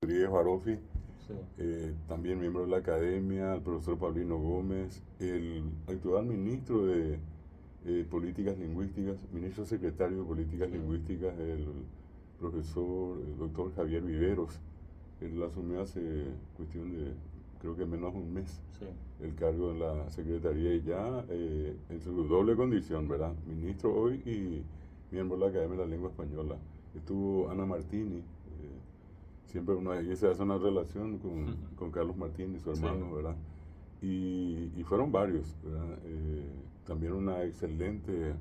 Rodríguez Barofi, Sí. también miembro de la academia, el profesor Paulino Gómez, el actual ministro de Políticas Lingüísticas, ministro secretario de Políticas Sí. Lingüísticas, el profesor, el doctor Javier Viveros. Él asumió hace cuestión de, creo que menos de un mes, Sí. el cargo en la Secretaría y ya en su doble condición, ¿verdad? Ministro hoy y miembro de la Academia de la Lengua Española. Estuvo Ana Martini, siempre uno ahí se hace una relación con Carlos Martini, su Sí. hermano, ¿verdad? Y fueron varios, ¿verdad? También una excelente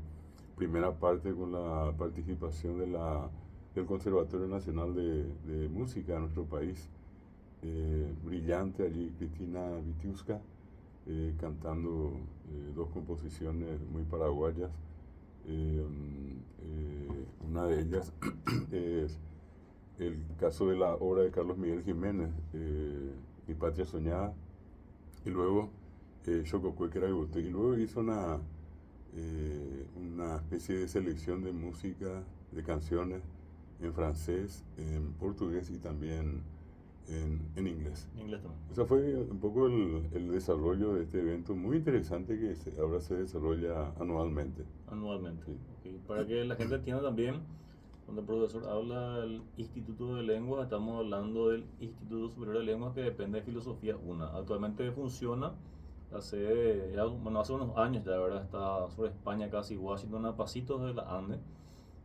primera parte con la participación del Conservatorio Nacional de Música de nuestro país. Brillante allí Cristina Vitiuska, cantando dos composiciones muy paraguayas. Una de ellas es el caso de la obra de Carlos Miguel Jiménez, Mi Patria Soñada, y luego Xococue, que era el Bote, y luego hizo una especie de selección de música, de canciones en francés, en portugués y también en inglés. En inglés también. O sea, fue un poco el desarrollo de este evento muy interesante que ahora se desarrolla anualmente. Anualmente. Sí. Ok. Para que la gente entienda también, cuando el profesor habla del Instituto de Lenguas, estamos hablando del Instituto Superior de Lenguas que depende de Filosofía 1. Actualmente funciona, bueno, hace unos años ya, ¿verdad? Está sobre España, casi Washington, a pasitos de la Ande.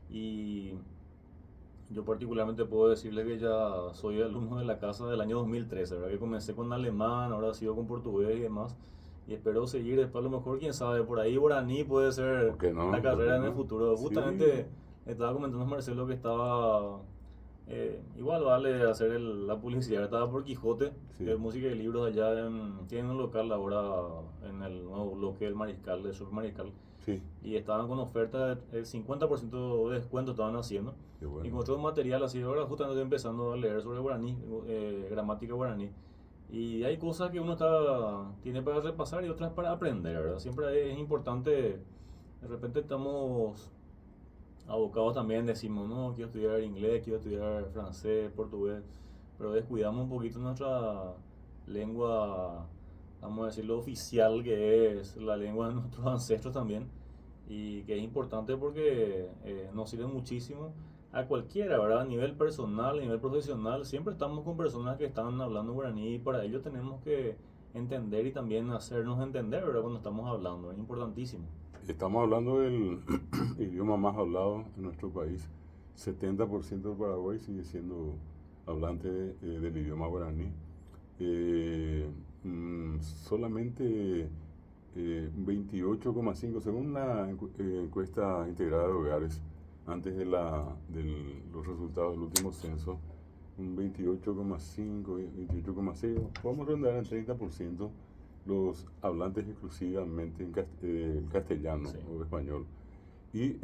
Y yo particularmente puedo decirle que ya soy alumno de la casa del año 2013, ¿verdad? Que comencé con alemán, ahora sigo con portugués y demás. Y espero seguir después, a lo mejor, quién sabe, por ahí guaraní puede ser ¿Por qué la no? ¿Por qué carrera en el no? futuro. Sí, Justamente estaba comentando a Marcelo que estaba, igual vale hacer la publicidad, estaba por Quijote, que sí, es música y libros allá tienen un local ahora en el nuevo bloque del Mariscal, del Sur Mariscal, sí, y estaban con oferta del 50% de descuento estaban haciendo. qué bueno. Encontré un material así, ahora justamente estoy empezando a leer sobre guaraní, gramática guaraní. Y hay cosas que uno tiene para repasar y otras para aprender, ¿verdad? Siempre es importante, de repente estamos abocados también, decimos, no, quiero estudiar inglés, quiero estudiar francés, portugués, pero descuidamos un poquito nuestra lengua, vamos a decirlo, oficial, que es la lengua de nuestros ancestros también, y que es importante porque nos sirve muchísimo a cualquiera, ¿verdad? A nivel personal, a nivel profesional, siempre estamos con personas que están hablando guaraní y para ello tenemos que entender y también hacernos entender, ¿verdad? Cuando estamos hablando, es importantísimo. Estamos hablando del idioma más hablado en nuestro país. 70% del Paraguay sigue siendo hablante del idioma guaraní. Eh, Solamente 28,5, según la encuesta integrada de hogares, antes de los resultados del último censo, un 28,5, 28,6, podemos rondar en 30% los hablantes exclusivamente en castellano Sí. o español. Y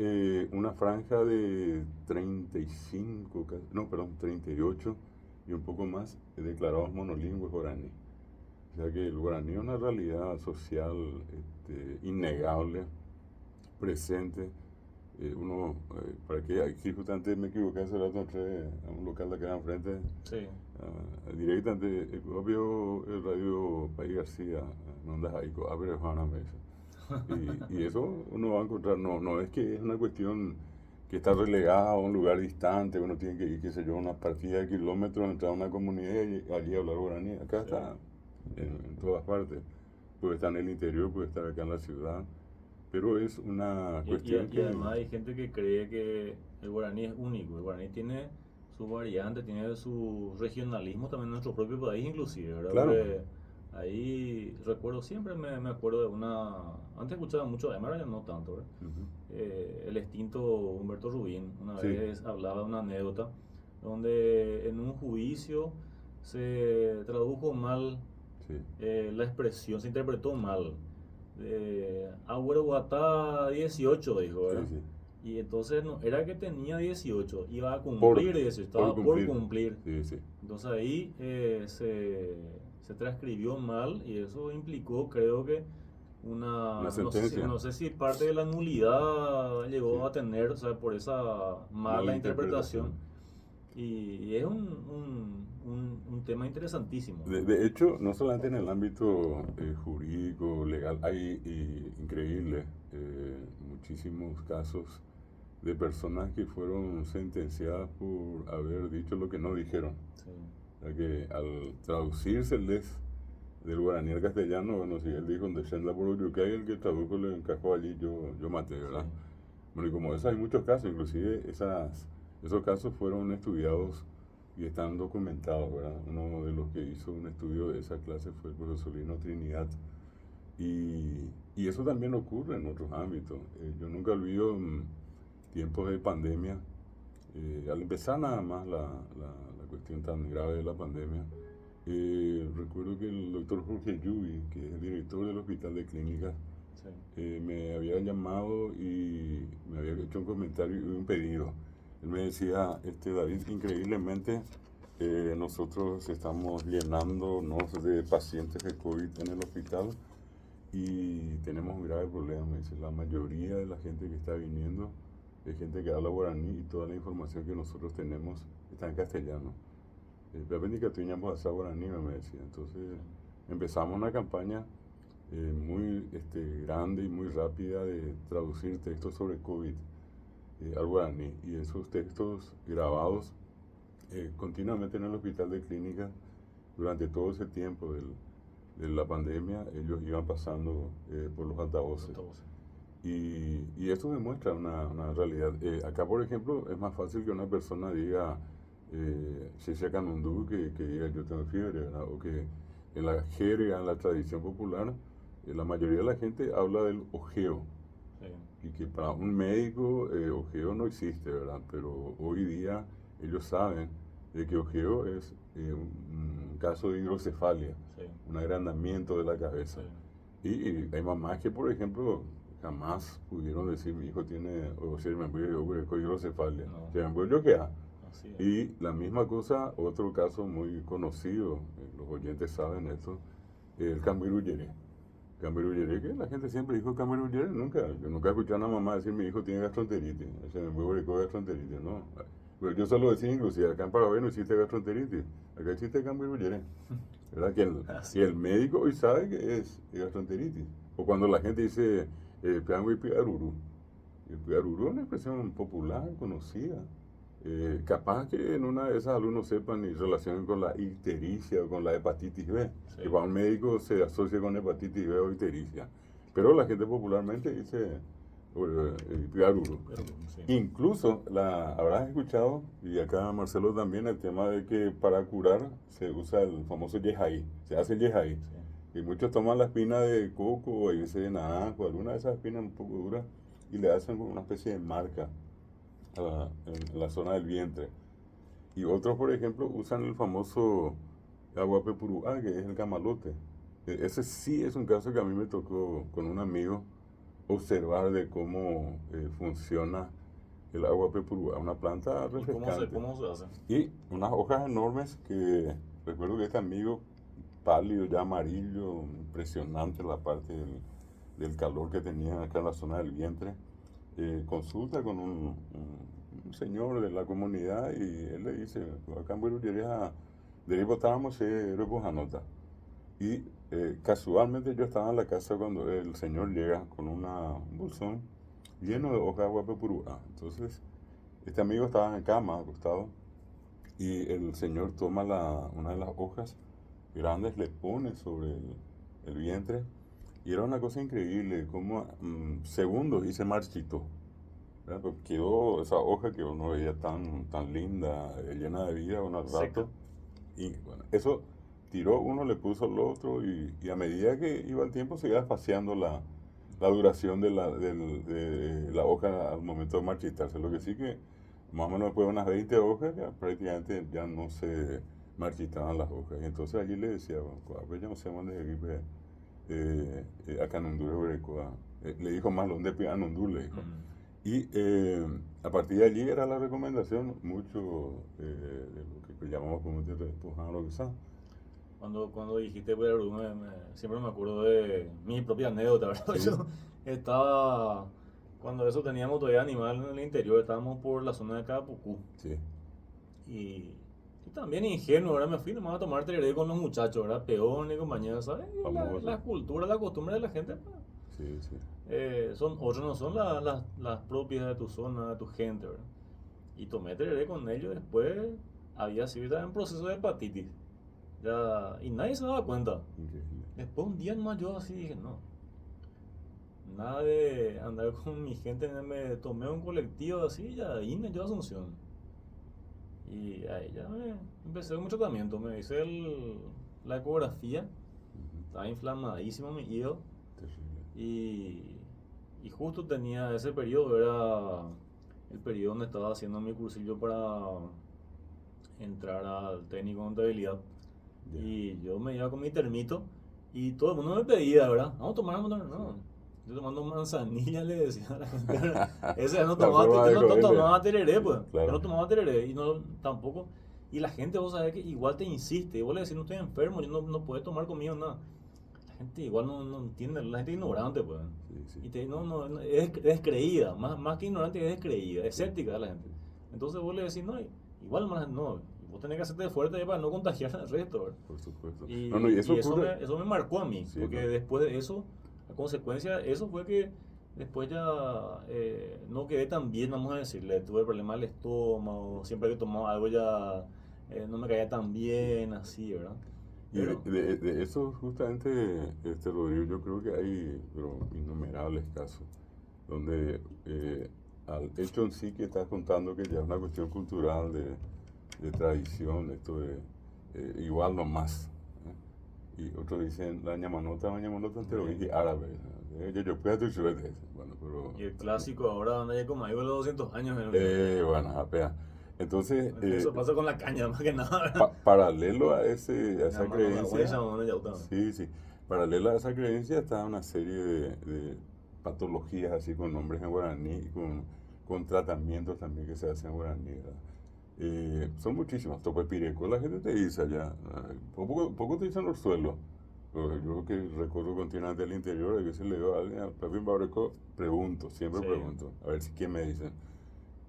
una franja de 35, no, perdón, 38 y un poco más declarados monolingües guaraní. O sea que el guaraní es una realidad social innegable, presente. Para que aquí justamente me equivoqué hace rato, entré a un local de acá enfrente, Sí. directamente, obvio, el radio País García, no andas ahí, abre Juana Mesa. Y eso uno va a encontrar, no es que es una cuestión que está relegada a un lugar distante, uno tiene que ir, qué sé yo, una partida de kilómetros, entrar a una comunidad y allí hablar guaraní. Acá Sí. está en todas partes. Puede estar en el interior, puede estar acá en la ciudad, pero es una cuestión Y que, además hay gente que cree que el guaraní es único. El guaraní tiene su variante, tiene su regionalismo también en nuestro propio país inclusive, ¿verdad? claro, Porque ahí recuerdo, siempre me acuerdo de una... Antes escuchaba mucho, además ahora ya no tanto, ¿verdad? ujú, El extinto Humberto Rubín una sí, vez hablaba de una anécdota donde en un juicio se tradujo mal sí, la expresión, se interpretó mal. Agüero Guatá 18 dijo, sí, ¿verdad? sí, Y entonces no era que tenía 18, iba a por, cumplir 18, por estaba por cumplir, cumplir. sí, sí, Entonces ahí se transcribió mal y eso implicó, creo que, una no sé si, sentencia, no sé si parte de la nulidad sí, llegó a tener, o sea, por esa mala mala interpretación, interpretación. Y es tema interesantísimo. De hecho, no solamente en el ámbito jurídico, legal, hay increíbles muchísimos casos de personas que fueron sentenciadas por haber dicho lo que no dijeron. Sí, O sea que al traducírseles del guaraní al castellano, bueno, si él dijo, donde Shenda por Uyucay, el que tradujo le encajó allí, yo maté, ¿verdad? sí, Bueno, y como eso hay muchos casos, inclusive esos casos fueron estudiados y están documentados, ¿verdad? Uno de los que hizo un estudio de esa clase fue el profesor Lino Trinidad. Y eso también ocurre en otros ámbitos. Yo nunca olvido tiempos de pandemia, al empezar nada más la cuestión tan grave de la pandemia, recuerdo que el doctor Jorge Yubi, que es el director del Hospital de Clínicas, sí. me había llamado y me había hecho un comentario y un pedido. Él me decía, David, increíblemente nosotros estamos llenándonos de pacientes de COVID en el hospital y tenemos un grave problema. Me dice, la mayoría de la gente que está viniendo es gente que habla guaraní y toda la información que nosotros tenemos está en castellano. Pero que teníamos a guaraní, me decía. Entonces empezamos una campaña muy grande y muy rápida de traducir textos sobre COVID al guaraní. Y esos textos grabados continuamente en el hospital de clínicas durante todo ese tiempo de la pandemia, ellos iban pasando por los altavoces. Y esto demuestra una realidad. Acá, por ejemplo, es más fácil que una persona diga Xexia Canundú que diga yo tengo fiebre, ¿verdad? O que en la jerga, en la tradición popular, la mayoría de la gente habla del ojeo. Sí. Y que para un médico ojeo no existe, ¿verdad? Pero hoy día ellos saben de que ojeo es un caso de hidrocefalia, sí, un agrandamiento de la cabeza. Sí. Y hay mamás que, por ejemplo, jamás pudieron decir mi hijo tiene, o sea, me voy a hidrocefalia. No. Se me voy yo que y la misma cosa, otro caso muy conocido, los oyentes saben esto, el Cambiruyere. Cambiruyere, que la gente siempre dijo Cambiruyere, yo nunca escuché a una mamá decir mi hijo tiene gastroenteritis, se me voy a gastroenteritis, no. Pero yo solo decía inclusive, acá en Paraguay no existe gastroenteritis, acá existe Cambiruyere. ¿Verdad? Que el médico hoy sabe que es gastroenteritis. O cuando la gente dice peango y pigaruru. El pigaruru es una expresión popular, conocida. Capaz que en una de esas alumnos sepan y relacionen con la ictericia o con la hepatitis B, sí, que para un médico se asocia con hepatitis B o ictericia. Pero la gente popularmente dice pigaruru. Sí. Incluso habrás escuchado, y acá Marcelo también, el tema de que para curar se usa el famoso yejaí, se hace el yejaí. Sí. Y muchos toman la espina de coco o a veces de naranjo, alguna de esas espinas un poco duras, y le hacen una especie de marca en la zona del vientre. Y otros, por ejemplo, usan el famoso aguapepurúa, que es el camalote. Ese sí es un caso que a mí me tocó con un amigo observar de cómo funciona el aguapepurúa, una planta refrescante. ¿Cómo se hace? Y unas hojas enormes que recuerdo que este amigo, pálido, ya amarillo, impresionante la parte del calor que tenía acá en la zona del vientre. Consulta con un señor de la comunidad y él le dice, acá en Bueruyería, de ahí votábamos nota. Y casualmente yo estaba en la casa cuando el señor llega con un bolsón lleno de hojas de guapepurúa. Entonces, este amigo estaba en cama, acostado, y el señor toma una de las hojas grandes, le pone sobre el vientre. Y era una cosa increíble, como segundos y se marchitó. Pues quedó esa hoja que uno veía tan linda, llena de vida, un rato. Y bueno, eso tiró uno, le puso el otro y a medida que iba el tiempo se iba espaciando la duración de la hoja al momento de marchitarse. Lo que sí que más o menos después de unas 20 hojas ya prácticamente ya no se marchitaban las hojas. Y entonces allí le decía, bueno, ya no sé dónde acá en Honduras, le dijo más donde en Honduras, le dijo. Y a partir de allí era la recomendación mucho de lo que llamamos comúnmente lo que sea. Cuando dijiste Perú, siempre me acuerdo de mi propia anécdota, ¿verdad? Sí. Yo estaba, cuando eso teníamos todavía animal en el interior, estábamos por la zona de Capucú. Sí. Y también ingenuo, ahora me fui nomás a tomar tereré con los muchachos, ¿verdad? Peones y compañía, ¿sabes? Famoso. La cultura, la costumbre de la gente, pues, Sí, sí. son otros, no son las propias de tu zona, de tu gente, ¿verdad? Y tomé tereré con ellos, después había sido estaba en proceso de hepatitis. Ya, y nadie se daba cuenta. Increíble. Después un día más yo así dije, no, nada de andar con mi gente, me tomé un colectivo así, ya ahí me dio Asunción. Y ahí ya empecé con mucho tratamiento, me hice la ecografía, Ujú. estaba inflamadísimo mi hígado Terrible. y, y justo tenía ese periodo, era el periodo donde estaba haciendo mi cursillo para entrar al técnico de contabilidad. Ya. Y yo me iba con mi termito y todo el mundo me pedía, ¿verdad? Vamos a tomar, vamos a tomar. Sí. No, yo tomando manzanilla le decía a la gente, ¿verdad? Ese ya no La tomaba, forma yo de no joderle. tomaba tereré, pues. Yo Claro. no tomaba tereré y no tampoco. Y la gente, vos sabés que igual te insiste. Y vos le decís, no estoy enfermo, yo no puedes tomar conmigo nada. La gente igual no entiende, la gente es ignorante, pues. Sí, sí. Y es descreída, más que ignorante, es descreída, es escéptica la gente. Entonces vos le decís, no, igual no, vos tenés que hacerte fuerte para no contagiar al resto, ¿verdad? Por supuesto. No, no, y Y eso eso ocurre. eso me marcó a mí, Sí, porque no. después de eso, la consecuencia de eso fue que después ya no quedé tan bien, vamos a decirle, tuve problemas del estómago, siempre que tomaba algo ya no me caía tan Sí. bien, así, ¿verdad? Y Pero, de eso justamente, Rodrigo, yo creo que hay pero, innumerables casos donde al hecho en sí que estás contando que ya es una cuestión cultural de tradición, esto de igual no más. Y otros dicen la ñamanota entero y árabe. Yo puedo tu suerte. Bueno, pero y el clásico ahora anda ya como algo de los 200 años, bueno, apea. Entonces, eso pasa con la caña, más que nada, ¿verdad? paralelo a, a Ya esa mano la creencia, huella, mano ya está. sí, sí, paralelo a esa creencia está una serie de patologías así con nombres en guaraní y con tratamientos también que se hacen en guaraní, ¿verdad? Son muchísimas. Topepireco, la gente te dice allá. Poco te dicen los suelos. Yo que recorro continente del interior, a veces le digo a alguien, Papi Babreco, pregunto, siempre Sí. pregunto, a ver si quién me dice.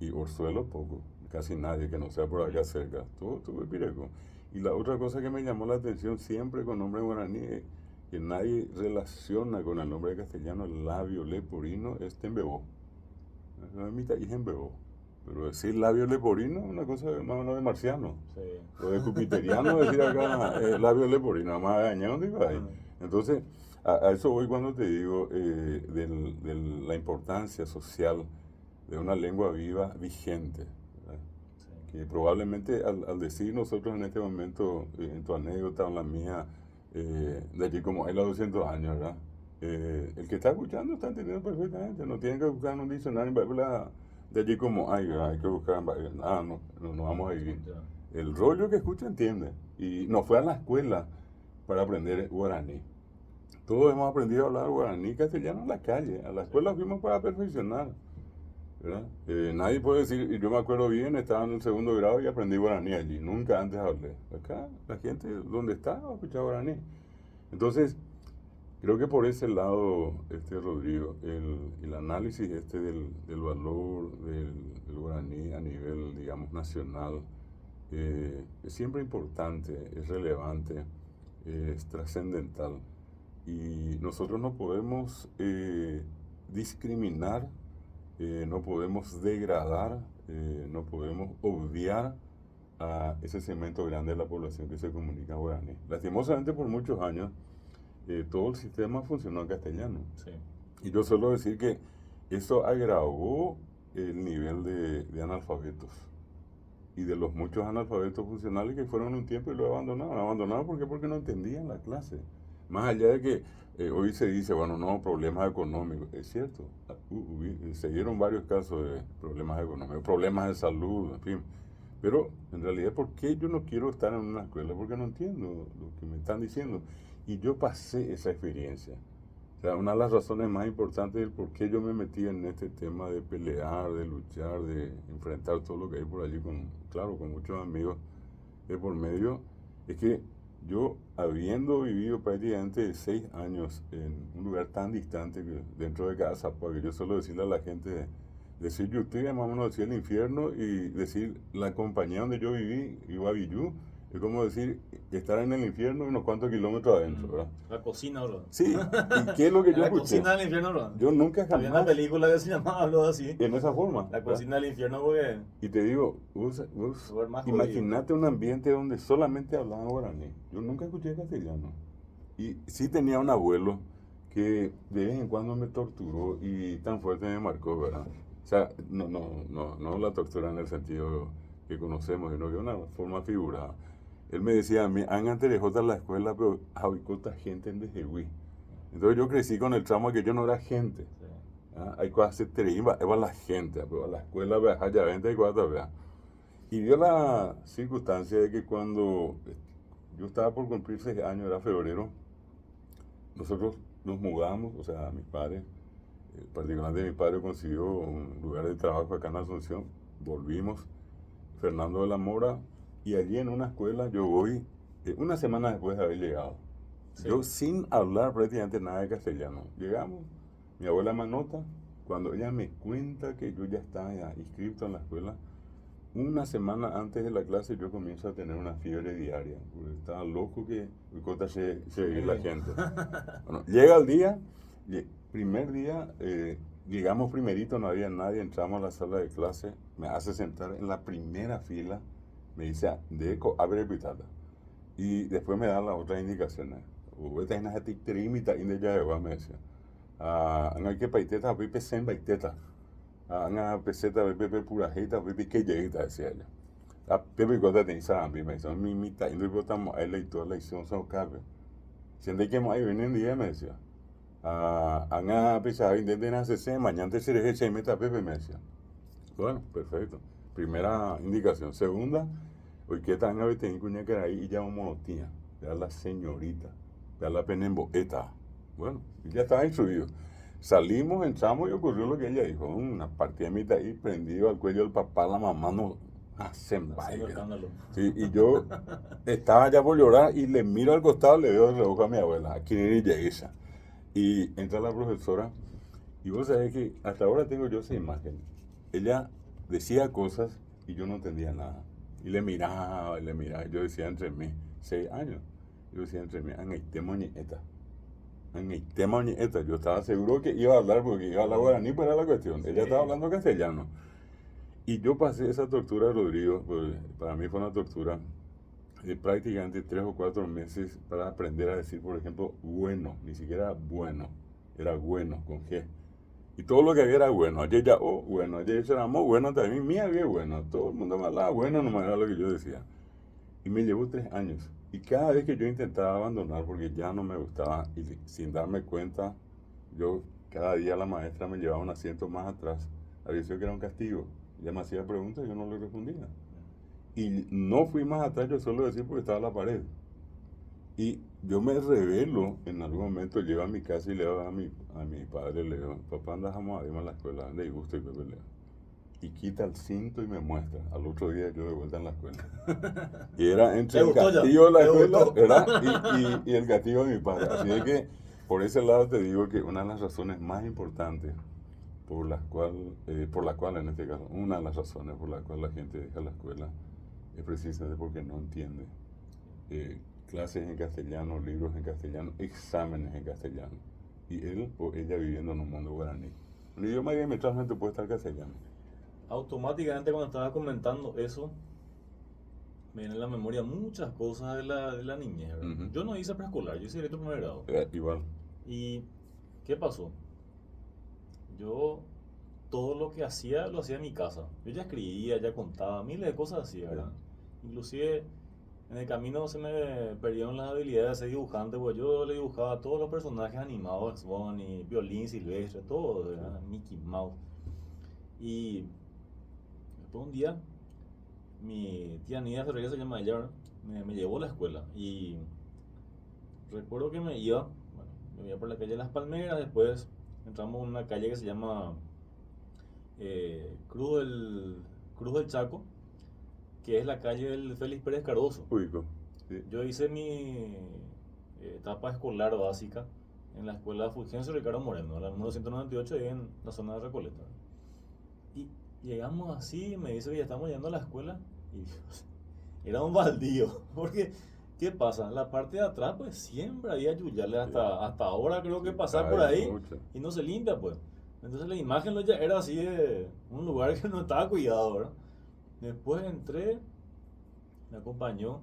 Y Orzuelo poco, casi nadie que no sea por acá cerca. Todo Pireco. Y la otra cosa que me llamó la atención siempre con nombre guaraní, que nadie relaciona con el nombre castellano, el labio leporino, es Tembebó. No es mitad y Tembebó. Pero decir labio leporino es una cosa más o menos de marciano. Sí. Lo de jupiteriano decir acá labio leporino, más dañado digo ahí. Entonces, a eso voy cuando te digo de la importancia social de una lengua viva vigente. ¿Verdad? Sí. Que probablemente al decir nosotros en este momento, en tu anécdota o en la mía, de allí como hay los 200 años, ¿verdad? El que está escuchando está entendiendo perfectamente, no tienen que buscar en un diccionario en Biblia de allí como hay que buscar en no vamos a ir. Ya. El rollo que escucha entiende y no fue a la escuela para aprender guaraní. Todos hemos aprendido a hablar guaraní y castellano en la calle, a la Sí. escuela fuimos para perfeccionar. ¿Verdad? Nadie puede decir, y yo me acuerdo bien, estaba en el segundo grado y aprendí guaraní allí, nunca antes hablé. Acá la gente donde está ha escuchado guaraní. Entonces, creo que por ese lado, Rodrigo, el análisis del valor del guaraní a nivel, digamos, nacional, es siempre importante, es relevante, es trascendental. Y nosotros no podemos discriminar, no podemos degradar, no podemos obviar a ese segmento grande de la población que se comunica en guaraní. Lastimosamente por muchos años todo el sistema funcionó en castellano. Sí. Y yo suelo decir que eso agravó el nivel de analfabetos y de los muchos analfabetos funcionales que fueron un tiempo y lo abandonaron. ¿Abandonaron por qué? Porque no entendían la clase. Más allá de que hoy se dice, bueno, no, problemas económicos. Es cierto, se dieron varios casos de problemas económicos, problemas de salud, en fin. Pero en realidad, ¿por qué yo no quiero estar en una escuela? Porque no entiendo lo que me están diciendo. Y yo pasé esa experiencia. O sea, una de las razones más importantes del por qué yo me metí en este tema de pelear, de luchar, de enfrentar todo lo que hay por allí, claro, con muchos amigos de por medio, es que yo, habiendo vivido prácticamente 6 años en un lugar tan distante que dentro de Cazapá, que yo suelo decirle a la gente, Decir Yutí es más o menos decir el infierno y decir la compañía donde yo viví, Iwabiyú, es como decir estar en el infierno unos cuantos kilómetros adentro, ¿verdad? La cocina, bro. Sí, ¿y qué es lo que En yo la escuché? cocina del infierno, bro. Yo nunca Había una jamás película que se llamaba algo así. en esa forma, La ¿verdad? cocina del infierno, porque Y te digo, vos lugar más jodido. imaginate un ambiente donde solamente hablaban guaraní. Yo nunca escuché castellano. Y sí tenía un abuelo que de vez en cuando me torturó y tan fuerte me marcó, ¿verdad? O sea, no la tortura en el sentido que conocemos, sino que una forma figurada. Él me decía a mí, antes de joder la escuela, pero habicota gente en Dejehuí. Entonces yo crecí con el trauma que yo no era gente. Sí. Hay cosas que te iba la gente, pero a la escuela viajar ya 20 y cuatro, ¿verdad? Y dio la circunstancia de que cuando yo estaba por cumplir 6 años, era febrero, nosotros nos mudamos, o sea, mis padres, particularmente mi padre consiguió un lugar de trabajo acá en Asunción, volvimos, Fernando de la Mora, y allí en una escuela yo voy, una semana después de haber llegado, Sí. yo sin hablar prácticamente nada de castellano, llegamos, mi abuela Manota, cuando ella me cuenta que yo ya estaba ya inscrito en la escuela, una semana antes de la clase yo comienzo a tener una fiebre diaria, porque estaba loco que Bicota se veía la gente. Bueno, llega el día, primer día, llegamos primerito, no había nadie, entramos a la sala de clase, me hace sentar en la primera fila, me dice, Deco, abre el pitata. Y después me da las otras indicaciones. Vete en esa trimita, y ya me decía. No hay que paiteta, pipe sen baiteta. Anga peseta, pepe pura jeta, pepe que lleguita, decía ella. Pepe cosa te dice a mí, me dice, mi mitad, y no importamos, ahí la y toda la hicimos son cabe. Siente que ahí viene un día, me decía. Anga pesada, intenten hacerse, mañana te seré hecha y meta pepe, me decía. Bueno, perfecto. Primera indicación. Segunda, hoy que tan a ver, cuña que ahí y ya un monotía. Vea la señorita, vea la penemboeta. Bueno, ya estaba instruido. Salimos, entramos y ocurrió lo que ella dijo. Una partida de mitad ahí, prendido al cuello del papá, la mamá no hacen Haciendo baile. escándalo. Sí, y yo estaba ya por llorar y le miro al costado, le veo el reloj a mi abuela, aquí viene ella. Y entra la profesora y vos sabés que hasta ahora tengo yo esa imagen. Ella decía cosas y yo no entendía nada. Y le miraba, y le miraba. Yo decía entre mí, 6 años. Yo decía entre mí, en yo estaba seguro que iba a hablar porque iba a hablar guaraní, pero era la cuestión. Ella estaba hablando castellano. Y yo pasé esa tortura, Rodrigo, pues para mí fue una tortura de prácticamente 3 o 4 meses para aprender a decir, por ejemplo, bueno, ni siquiera bueno, era bueno con G. Y todo lo que había era bueno. Ayer ya, bueno, ayer era muy bueno también, mí había bueno. Todo el mundo me hablaba bueno, no me era lo que yo decía. Y me llevó 3 años. Y cada vez que yo intentaba abandonar, porque ya no me gustaba, y sin darme cuenta, yo cada día la maestra me llevaba un asiento más atrás. Había sido que era un castigo. Ella me hacía preguntas y yo no le respondía. Y no fui más atrás, yo solo decía porque estaba la pared. Y yo me revelo en algún momento, llego a mi casa y le digo a mi padre, le digo, papá, andamos a ir a la escuela, anda y gusta y Pepe le digo. Y quita el cinto y me muestra. Al otro día yo de vuelta en la escuela. Y era entre el castigo de la escuela, ¿verdad? Y el castigo de mi padre. Así es que por ese lado te digo que una de las razones más importantes por la cual en este caso, una de las razones por la cual la gente deja la escuela es precisamente porque no entiende clases en castellano, libros en castellano, exámenes en castellano. Y él o ella viviendo en un mundo guaraní. El idioma diametralmente puede estar castellano. Automáticamente cuando estabas comentando eso, me vienen a la memoria muchas cosas de la niñez, ¿verdad? Ujú. Yo no hice preescolar, yo hice directo primer grado. Igual. ¿Y qué pasó? Yo todo lo que hacía lo hacía en mi casa. Yo ya escribía, ya contaba, miles de cosas así, ¿verdad? Inclusive en el camino se me perdieron las habilidades de ser dibujante, porque yo le dibujaba a todos los personajes animados, Bugs Bunny, Violín Silvestre, todo, ¿verdad? Mickey Mouse. Y después un día, mi tía Nida Ferreira se llama ella, ¿verdad? Me llevó a la escuela y recuerdo que me iba por la calle Las Palmeras, después entramos en una calle que se llama Cruz Cruz del Chaco, que es la calle del Félix Pérez Cardoso. Ubico. Sí. Yo hice mi etapa escolar básica en la escuela Fulgencio Ricardo Moreno, la número 198, ahí en la zona de Recoleta. Y llegamos así, me dice que ya estamos yendo a la escuela y era un baldío, porque ¿qué pasa? La parte de atrás pues siempre había yuyales Sí, hasta ahora creo que sí, pasar por hay ahí mucho. y no se limpia pues. Entonces la imagen ya era así de un lugar que no estaba cuidado, ¿verdad? Después entré, me acompañó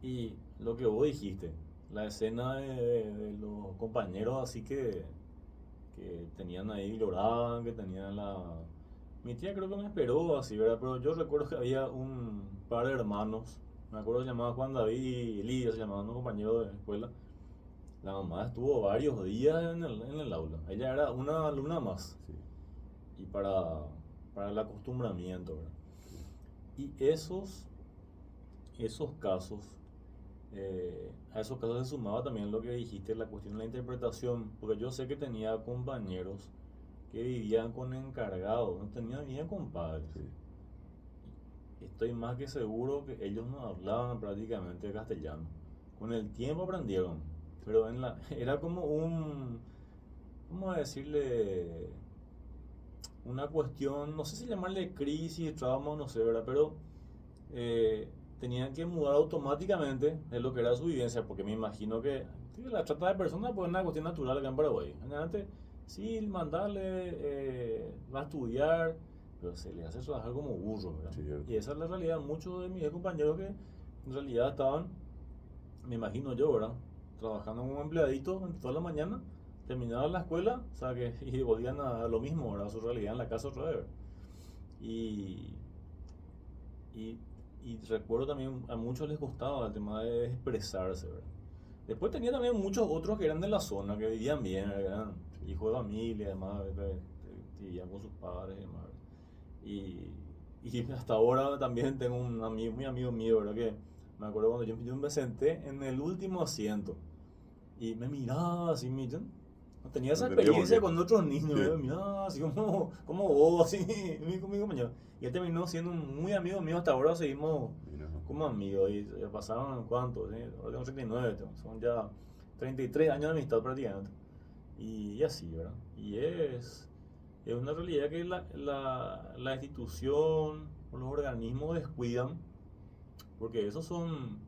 y lo que vos dijiste, la escena de los compañeros así que tenían ahí, lloraban, que tenían la... Mi tía creo que me esperó así, ¿verdad? Pero yo recuerdo que había un par de hermanos, me acuerdo que se llamaba Juan David y Lidia, se llamaban unos compañeros de escuela. La mamá estuvo varios días en el aula, ella era una alumna más, Sí, y para el acostumbramiento, ¿verdad? sí, Y esos casos, a esos casos se sumaba también lo que dijiste, la cuestión de la interpretación, porque yo sé que tenía compañeros que vivían con encargados, no tenían, vivían con padres. sí. Y estoy más que seguro que ellos no hablaban prácticamente castellano. Con el tiempo aprendieron, pero era como ¿cómo decirle? Una cuestión, no sé si llamarle crisis, trauma, no sé, ¿verdad? Pero eh, tenían que mudar automáticamente de lo que era su vivencia, porque me imagino que sí, la trata de personas pues es una cuestión natural acá en Paraguay. Generalmente, sí, mandarle, va a estudiar, pero se le hace trabajar como burro, ¿verdad? Cierto. Y esa es la realidad. Muchos de mis compañeros que en realidad estaban, me imagino yo, ¿verdad? Trabajando como empleaditos toda la mañana, terminaban la escuela, o sea, que y volvían a lo mismo, ¿verdad? A su realidad en la casa otra vez, ¿verdad? Y y, y recuerdo también, a muchos les costaba el tema de expresarse, ¿verdad? Después tenía también muchos otros que eran de la zona, que vivían bien, eran Sí. hijos de familia, además, que vivían con sus padres y demás. Y, y hasta ahora también tengo un amigo, muy amigo mío, ¿verdad? Que me acuerdo cuando yo me senté en el último asiento y me miraba así, no tenía No esa entendía por experiencia qué. con otros niños, Sí. me miraba así como vos, así, mi compañero. Y él terminó siendo un muy amigo mío, hasta ahora seguimos Mira, como amigos. Y ya pasaron, ¿cuántos? ¿Sí? Ahora tengo 39, son ya 33 años de amistad prácticamente. Y así, ¿verdad? Y es una realidad que la institución o los organismos descuidan, porque esos son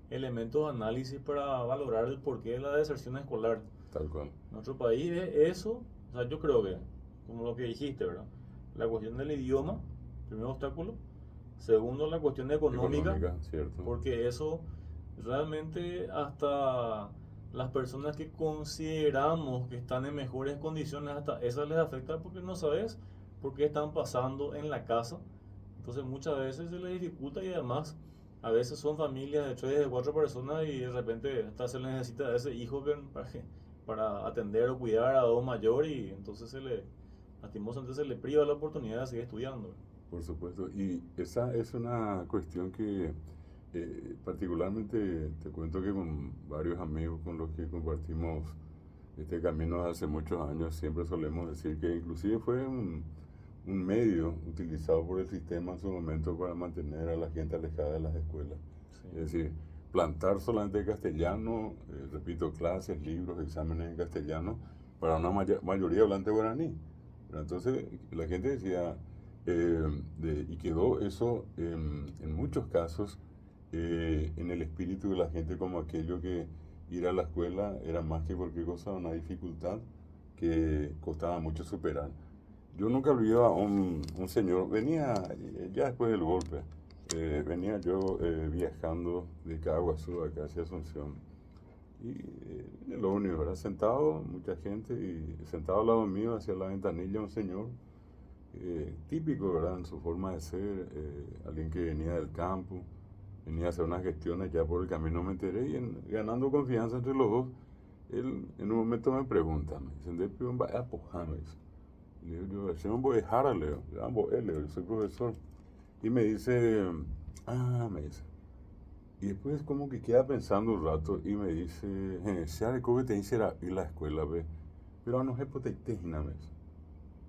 elementos de análisis para valorar el porqué de la deserción escolar. tal cual. En nuestro país es eso, o sea, yo creo que, como lo que dijiste, ¿verdad? La cuestión del idioma, primer obstáculo. Segundo, la cuestión económica, Económica, cierto. porque eso realmente hasta las personas que consideramos que están en mejores condiciones, hasta eso les afecta porque no sabes por qué están pasando en la casa. Entonces muchas veces se les dificulta y además a veces son familias de 3, de 4 personas y de repente hasta se les necesita a ese hijo para atender o cuidar a un mayor y entonces lastimosamente se le priva la oportunidad de seguir estudiando. Por supuesto. Y esa es una cuestión que particularmente te cuento que con varios amigos con los que compartimos este camino hace muchos años, siempre solemos decir que inclusive fue un medio utilizado por el sistema en su momento para mantener a la gente alejada de las escuelas. Sí. Es decir, plantar solamente castellano, repito, clases, libros, exámenes en castellano para una mayoría hablante guaraní. Pero entonces la gente decía, y quedó eso en muchos casos en el espíritu de la gente como aquello que ir a la escuela era más que cualquier cosa una dificultad que costaba mucho superar. Yo nunca olvidé a un señor, venía ya después del golpe, venía yo viajando de Caguazú acá hacia Asunción y en el ómnibus, ¿verdad? Sentado, mucha gente y sentado al lado mío hacia la ventanilla un señor típico, ¿verdad? En su forma de ser, alguien que venía del campo, venía a hacer unas gestiones, ya por el camino me enteré y ganando confianza entre los dos, él en un momento me pregunta, me dice, ¿de qué va a pojar? Me dice. Le digo, yo, señor voy a dejar, Leo, yo soy profesor. Y me dice, me dice. Y después como que queda pensando un rato y me dice, ¿sabe cómo te dice ir a la escuela, ve? Pero no es hipotética, me dice.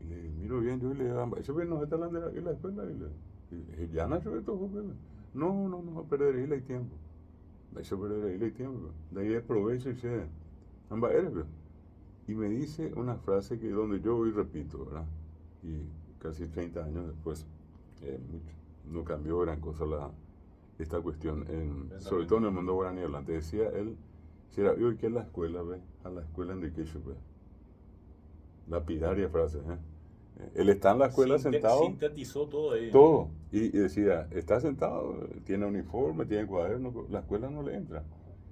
Y le miro bien, yo le digo, ¿eso no está hablando de la escuela? Y ya no yo esto, no, no, no, perder el tiempo. Eso perder el tiempo. De ahí aprovecho y se, amba, eres, ve. Y me dice una frase que donde yo hoy repito, ¿verdad? Y casi 30 años después, no cambió gran cosa esta cuestión, sobre todo en el mundo guaraní hablante. Decía él, si era yo que a la escuela, ve, a la escuela en Riquelme, ve. Lapidaria frase, ¿eh? Él está en la escuela sentado. Sintetizó todo ahí. Todo. Y decía, está sentado, tiene uniforme, tiene cuaderno, la escuela no le entra.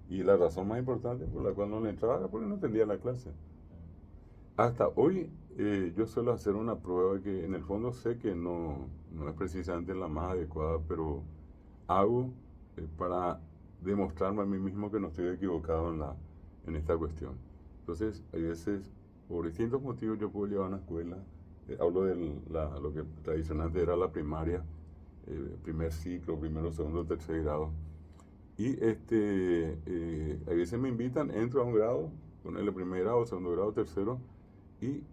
Y la razón más importante por la cual no le entraba era porque no entendía la clase. Hasta hoy yo suelo hacer una prueba que en el fondo sé que no es precisamente la más adecuada, pero hago para demostrarme a mí mismo que no estoy equivocado en esta cuestión. Entonces, hay veces, por distintos motivos, yo puedo llevar a una escuela. Hablo de lo que tradicionalmente era la primaria, primer ciclo, primero, segundo, tercer grado. Y a veces me invitan, entro a un grado, ponerle primer grado, segundo grado, tercero, y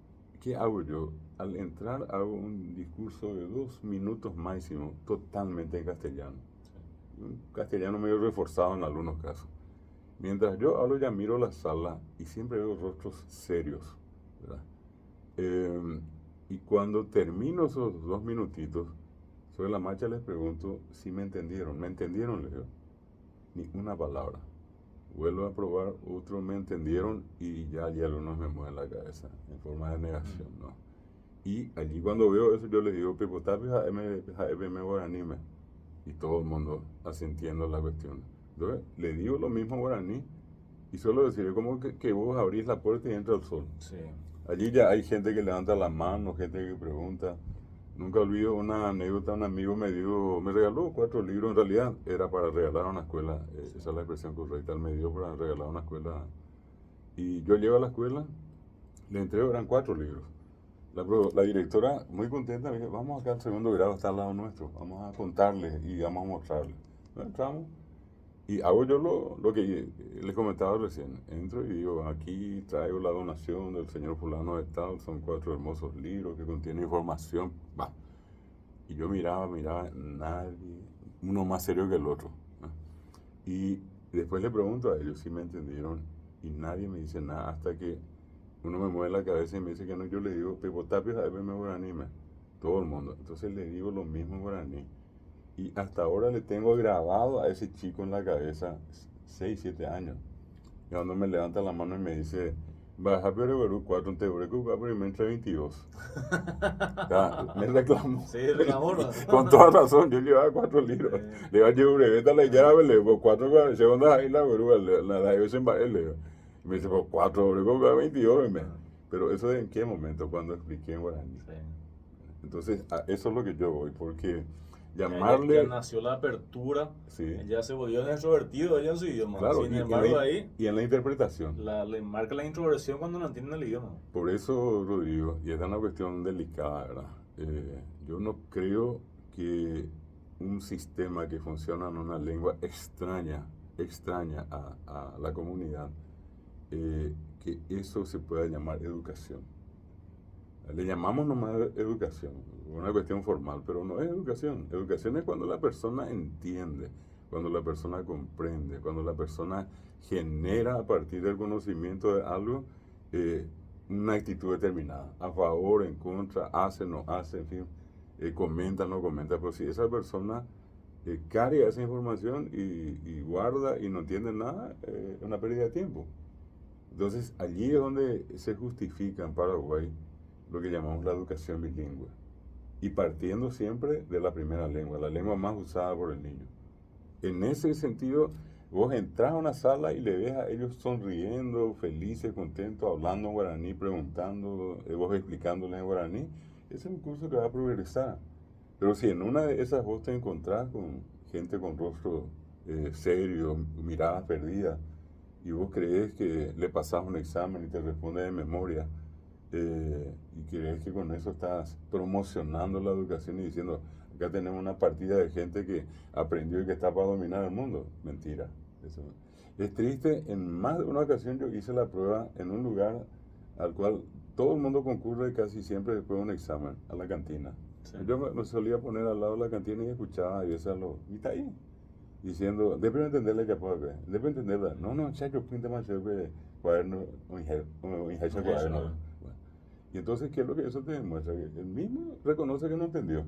¿qué hago yo? Al entrar hago un discurso de 2 minutos máximo, totalmente en castellano. Un castellano medio reforzado en algunos casos. Mientras yo hablo ya miro la sala y siempre veo rostros serios, ¿verdad? Y cuando termino esos 2 minutitos, sobre la marcha les pregunto si me entendieron. ¿Me entendieron? Les digo. Ni una palabra. Vuelvo a probar, otros me entendieron y ya algunos me mueven la cabeza en forma de negación, ¿no? Y allí cuando veo eso yo les digo, Pepo, tapia, me guaraní, y todo el mundo asintiendo la cuestión. Entonces, le digo lo mismo guaraní y suelo decir, como que vos abrís la puerta y entra el sol. Sí. Allí ya hay gente que levanta la mano, gente que pregunta. Nunca olvido una anécdota, un amigo me regaló 4 libros, en realidad era para regalar a una escuela, esa es la expresión correcta, él me dio para regalar a una escuela. Y yo llego a la escuela, le entrego, eran 4 libros. La directora, muy contenta, me dijo, vamos acá al segundo grado, está al lado nuestro, vamos a contarles y vamos a mostrarles. Entramos y hago yo lo que les comentaba recién. Entro y digo, aquí traigo la donación del señor fulano de tal, son 4 hermosos libros que contienen información. Va. Y yo miraba, nadie, uno más serio que el otro, ¿no? Y después le pregunto a ellos si me entendieron y nadie me dice nada hasta que uno me mueve la cabeza y me dice que no. Yo le digo, Pepo Tapia, me guaraní, todo el mundo. Entonces le digo lo mismo en guaraní. Y hasta ahora le tengo grabado a ese chico en la cabeza 6, 7 años. Y cuando me levanta la mano y me dice, baja pero 4 en Teureco, pero me entra 22. Ya, me reclamó. Sí, reclamó, ¿no? Con toda razón, yo llevaba 4 libros. Le iba a llevar breveta la llave, le digo, 4 segundos ahí la verúa, la dio sin baile, le digo. Y me dice, pues 4 Teureco, 22. Pero eso en qué momento, cuando expliqué en guaraní. Sí. Entonces, eso es lo que yo voy, porque llamarle... Ya nació la apertura, sí. Ya se volvió extrovertido ella en su idioma. Claro, sin embargo, ahí... Y en la interpretación. Le marca la introversión cuando no entienden el idioma. Por eso, Rodrigo, y esta es una cuestión delicada, ¿verdad? Yo no creo que un sistema que funciona en una lengua extraña a la comunidad, que eso se pueda llamar educación. Le llamamos nomás educación, una cuestión formal, pero no es educación. Educación es cuando la persona entiende, cuando la persona comprende, cuando la persona genera a partir del conocimiento de algo una actitud determinada, a favor, en contra, hace, no hace, en fin, comenta, no comenta. Pero si esa persona carga esa información y guarda y no entiende nada, es una pérdida de tiempo. Entonces allí es donde se justifica en Paraguay lo que llamamos la educación bilingüe, y partiendo siempre de la primera lengua, la lengua más usada por el niño. En ese sentido, vos entras a una sala y le ves a ellos sonriendo, felices, contentos, hablando en guaraní, preguntando, vos explicándoles en guaraní, ese es un curso que va a progresar. Pero si en una de esas vos te encontrás con gente con rostro serio, miradas perdidas, y vos crees que le pasás un examen y te responde de memoria, y crees que con eso estás promocionando la educación y diciendo, acá tenemos una partida de gente que aprendió y que está para dominar el mundo. Mentira. Eso es triste. En más de una ocasión yo hice la prueba en un lugar al cual todo el mundo concurre casi siempre después de un examen, a la cantina. Sí. Yo me solía poner al lado de la cantina y escuchaba y veces y está ahí, diciendo, debe entenderle que puede, debe entenderla. No, chacho, pinta más chévere cuaderno, cuaderno. Y entonces, ¿qué es lo que eso te demuestra? Que él mismo reconoce que no entendió,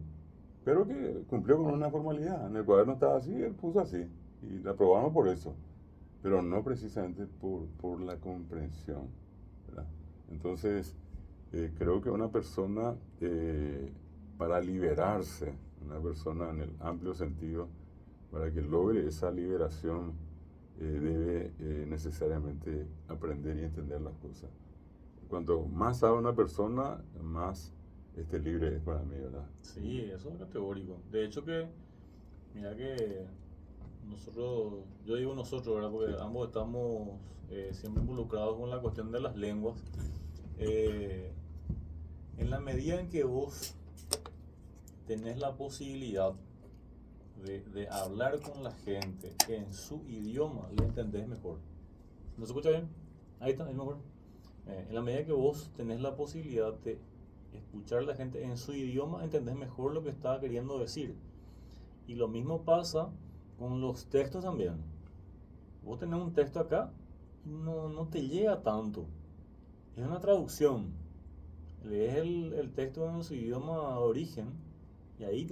pero que cumplió con una formalidad. En el cuaderno estaba así, él puso así. Y la aprobamos por eso, pero no precisamente por la comprensión, ¿verdad? Entonces, creo que una persona, para liberarse, una persona en el amplio sentido, para que logre esa liberación, debe necesariamente aprender y entender las cosas. Cuanto más sabe una persona, más libre es para mí, ¿verdad? Sí, eso es categórico. De hecho que, mira que nosotros, yo digo nosotros, ¿verdad? Sí, Porque ambos estamos siempre involucrados con la cuestión de las lenguas. Eh, en la medida en que vos tenés la posibilidad de hablar con la gente en su idioma, le entendés mejor. ¿No se escucha bien? Ahí está, es mejor. En la medida que vos tenés la posibilidad de escuchar a la gente en su idioma, entendés mejor lo que está queriendo decir. Y lo mismo pasa con los textos también. Vos tenés un texto acá y no te llega tanto. Es una traducción. Lees el texto en su idioma de origen y ahí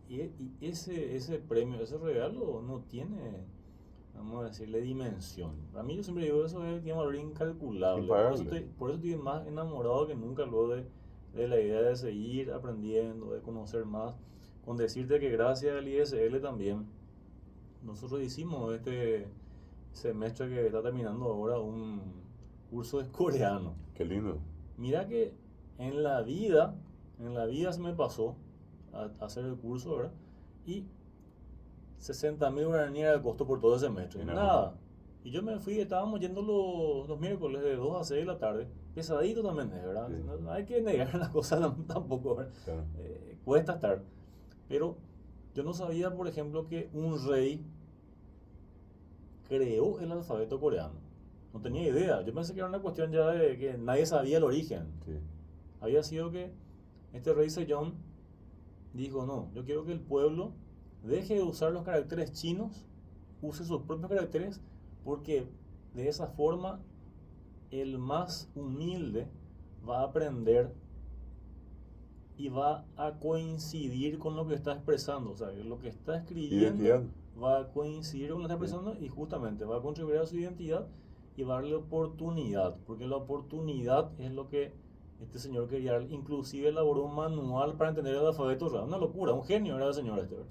y ese premio, ese regalo no tiene, vamos a decirle, dimensión. Para mí yo siempre digo eso tiene un valor incalculable. impagable. Por eso estoy más enamorado que nunca luego de la idea de seguir aprendiendo, de conocer más. Con decirte que gracias al ISL también, nosotros hicimos este semestre que está terminando ahora un curso de coreano. Qué lindo. Mira que en la vida se me pasó a hacer el curso, ¿verdad? Y 60.000 guaraníes era el costo por todo el semestre. Mira, Nada. Y yo me fui, estábamos yendo los miércoles de 2 a 6 de la tarde. Pesadito también es, ¿verdad? sí, No hay que negar las cosas tampoco, ¿verdad? claro. Cuesta estar. Pero yo no sabía, por ejemplo, que un rey creó el alfabeto coreano. No tenía idea. Yo pensé que era una cuestión ya de que nadie sabía el origen. Sí, Había sido que este rey Sejong dijo, no, yo quiero que el pueblo deje de usar los caracteres chinos, use sus propios caracteres, porque de esa forma el más humilde va a aprender y va a coincidir con lo que está expresando. O sea, lo que está escribiendo identidad. va a coincidir con lo que está Sí, expresando y justamente va a contribuir a su identidad y va a darle oportunidad, porque la oportunidad es lo que este señor quería dar. Inclusive elaboró un manual para entender el alfabeto. Una locura, un genio era el señor este, ¿verdad?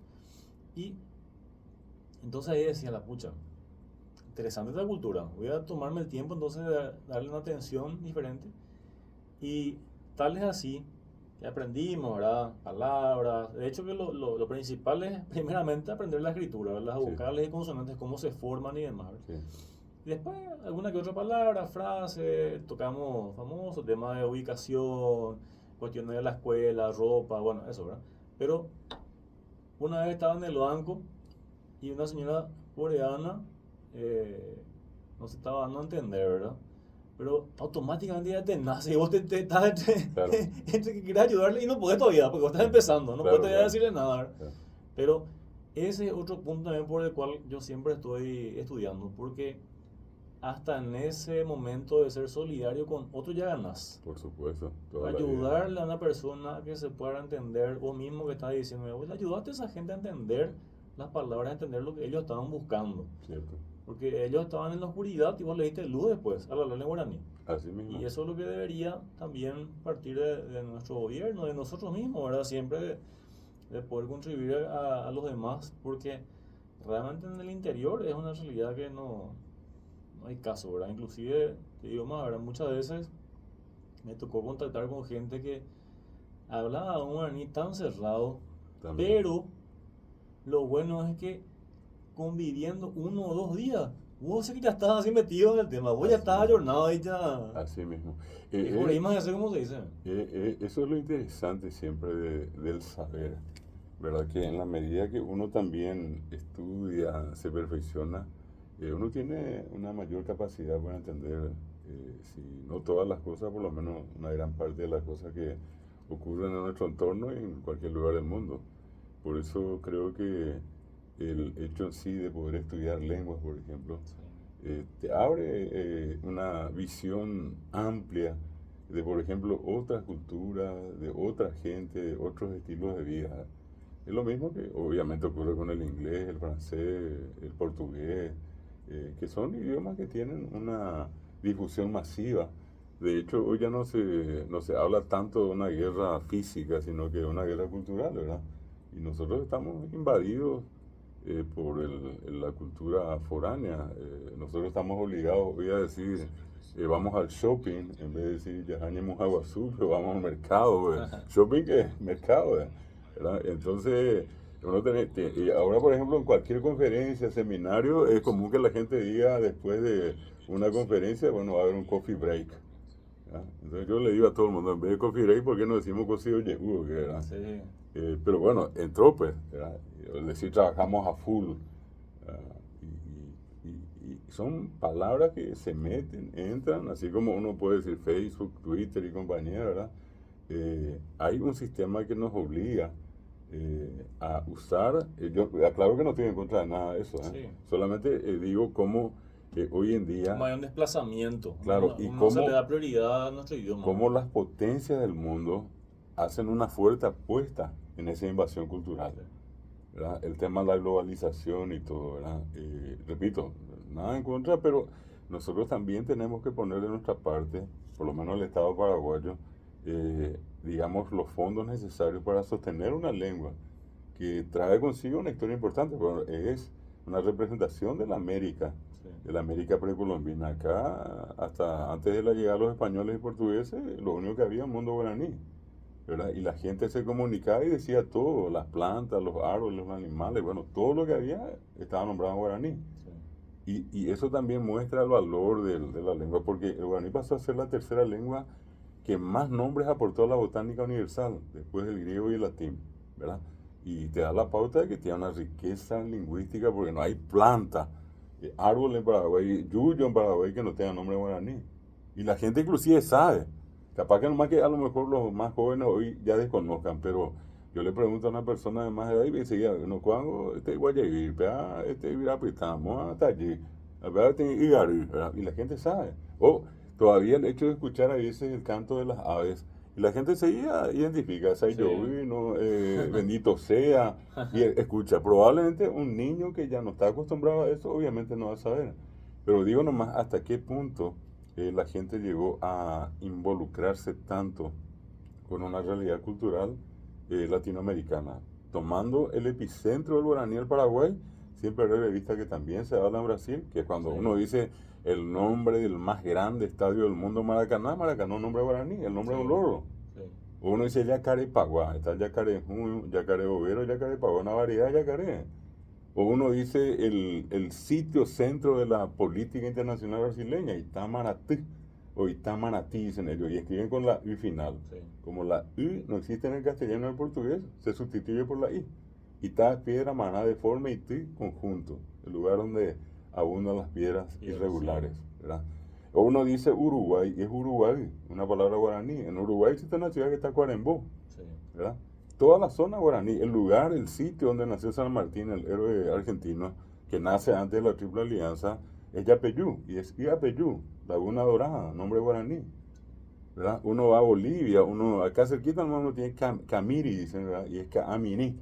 Y entonces ahí decía la pucha, interesante esta cultura, voy a tomarme el tiempo entonces de darle una atención diferente. Y tal es así que aprendimos, ¿verdad? Palabras. De hecho que lo principal es primeramente aprender la escritura, ¿verdad? Las sí, vocales y consonantes, cómo se forman y demás, ¿verdad? sí. Y después alguna que otra palabra, frase, tocamos famoso tema de ubicación, cuestiones de la escuela, ropa, bueno, eso, ¿verdad? Pero una vez estaba en el banco y una señora coreana no se estaba dando a entender, ¿verdad? Pero automáticamente ya te nace y vos te estás Claro, entre que quieres ayudarle y no podés todavía, porque vos estás sí, empezando, no claro, puedes todavía claro, decirle nada, ¿verdad? claro. Pero ese es otro punto también por el cual yo siempre estoy estudiando, porque hasta en ese momento de ser solidario con otro ya ganas. Por supuesto, toda la vida. Ayudarle a una persona que se pueda entender, vos mismo que estás diciendo, vos ayudaste a esa gente a entender las palabras, a entender lo que ellos estaban buscando. Cierto. Porque ellos estaban en la oscuridad y vos le diste luz después al hablarle en guaraní. Así mismo. Y eso es lo que debería también partir de nuestro gobierno, de nosotros mismos, ¿verdad? Siempre de poder contribuir a los demás, porque realmente en el interior es una realidad que no hay caso, ¿verdad? Inclusive, te digo más, ¿verdad? Muchas veces me tocó contactar con gente que hablaba un guaraní tan cerrado, También. pero lo bueno es que conviviendo 1 o 2 días, vos sé que ya estás así metido en el tema, vos ya Así estás mismo. ayornado y ya... Así mismo. Es por ahí más de hacer como se dice. Eso es lo interesante siempre del saber, ¿verdad? Que en la medida que uno también estudia, se perfecciona, uno tiene una mayor capacidad para entender, si no todas las cosas, por lo menos una gran parte de las cosas que ocurren en nuestro entorno y en cualquier lugar del mundo. Por eso creo que el hecho en sí de poder estudiar lenguas, por ejemplo, te abre una visión amplia de, por ejemplo, otras culturas, de otra gente, de otros estilos de vida. Es lo mismo que obviamente ocurre con el inglés, el francés, el portugués, que son idiomas que tienen una difusión masiva. De hecho, hoy ya no se habla tanto de una guerra física, sino que de una guerra cultural, ¿verdad? Y nosotros estamos invadidos por la cultura foránea. Nosotros estamos obligados hoy a decir, vamos al shopping, en vez de decir, ya añemos agua pero vamos al mercado. Shopping que es mercado, ¿verdad? Entonces, y ahora, por ejemplo, en cualquier conferencia, seminario, es común que la gente diga después de una conferencia, bueno, va a haber un coffee break. ¿Ya? Entonces yo le digo a todo el mundo, en vez de coffee break, ¿por qué no decimos cocido yegudo? ¿Verdad? Sí. Pero bueno, entró pues, ¿verdad? Es decir, trabajamos a full. Y son palabras que se meten, entran, así como uno puede decir Facebook, Twitter y compañía, ¿verdad? Hay un sistema que nos obliga a usar, yo aclaro que no estoy en contra de nada de eso, Sí. solamente digo cómo hoy en día, Como hay un desplazamiento, claro, no, y no se le cómo, da prioridad a nuestro idioma. cómo las potencias del mundo hacen una fuerte apuesta en esa invasión cultural. Sí. ¿Verdad? El tema de la globalización y todo, ¿verdad? Repito, nada en contra, pero nosotros también tenemos que poner de nuestra parte, por lo menos el Estado paraguayo, digamos, los fondos necesarios para sostener una lengua que trae consigo una historia importante, pero es una representación Sí. de la América precolombina. Acá, hasta antes de la llegada de los españoles y portugueses, lo único que había era un mundo guaraní. ¿Verdad? Y la gente se comunicaba y decía todo, las plantas, los árboles, los animales, bueno, todo lo que había estaba nombrado en guaraní. Y eso también muestra el valor de la lengua, porque el guaraní pasó a ser la tercera lengua que más nombres aportó a la botánica universal, después del griego y el latín, ¿verdad? Y te da la pauta de que tiene una riqueza lingüística, porque no hay planta, árbol en Paraguay, yuyo en Paraguay que no tenga nombre guaraní. Y la gente inclusive sabe. Capaz que nomás que a lo mejor los más jóvenes hoy ya desconozcan, pero yo le pregunto a una persona de más edad y me dice, no, cuando este guayabí, este virapitamo, hasta allí, y la gente sabe. O todavía el hecho de escuchar a veces el canto de las aves, y la gente se identifica, Sí. ¿no? Bendito sea, y escucha. Probablemente un niño que ya no está acostumbrado a eso, obviamente no va a saber. Pero digo nomás hasta qué punto la gente llegó a involucrarse tanto con una realidad cultural latinoamericana. Tomando el epicentro del guaraní del Paraguay, siempre he vista que también se habla en Brasil, que cuando Sí. uno dice el nombre del más grande estadio del mundo, Maracaná, Maracaná es un nombre guaraní, el nombre de un Sí. loro. Sí. O uno dice Yacarepaguá, está el Yacarejuño, Yacarebovero, Yacarepaguá, una variedad de yacaré. O uno dice el sitio centro de la política internacional brasileña, Itamaraty, o Itamaraty dicen ellos, y escriben con la U final. Sí. Como la U no existe en el castellano y en el portugués, se sustituye por la I. Itá, piedra, maná, deforme, y Tí, conjunto, el lugar donde abundan las piedras Y irregulares, ¿verdad? O uno dice Uruguay, y es Uruguay, una palabra guaraní. En Uruguay existe una ciudad que está Cuarembó, sí. ¿verdad? Toda la zona guaraní, el lugar, el sitio donde nació San Martín, el héroe argentino, que nace antes de la Triple Alianza, es Yapeyú, y es Iapeyú, Laguna Dorada, nombre guaraní, ¿verdad? Uno va a Bolivia, uno acá cerquita uno tiene Camiri, dicen, ¿verdad? Y es Caaminí.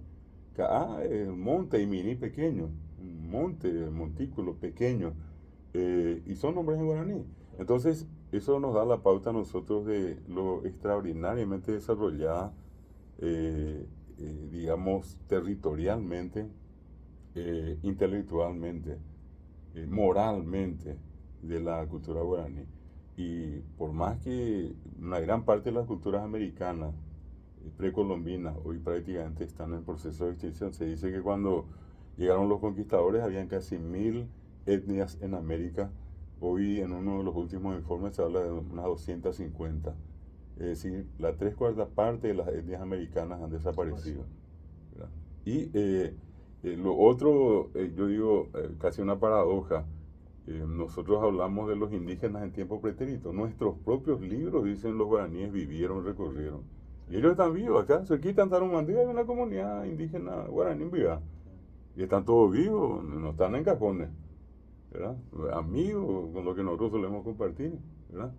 Caá es monte y Miní pequeño, un monte, montículo pequeño, y son nombres en guaraní. Entonces, eso nos da la pauta a nosotros de lo extraordinariamente desarrollada digamos, territorialmente, intelectualmente, moralmente de la cultura guaraní. Y por más que una gran parte de las culturas americanas, precolombinas, hoy prácticamente están en proceso de extinción, se dice que cuando llegaron los conquistadores habían casi 1000 etnias en América. Hoy en uno de los últimos informes se habla de unas 250. Es decir, la 3/4 parte de las etnias americanas han desaparecido, ¿verdad? Y lo otro, yo digo, casi una paradoja, nosotros hablamos de los indígenas en tiempo pretérito. Nuestros propios libros dicen los guaraníes vivieron, recorrieron. Y ellos están vivos. Acá cerquita en Tarumandí hay una comunidad indígena guaraní viva. Y están todos vivos, no están en cajones, ¿verdad? Amigos con los que nosotros solemos compartir, ¿verdad?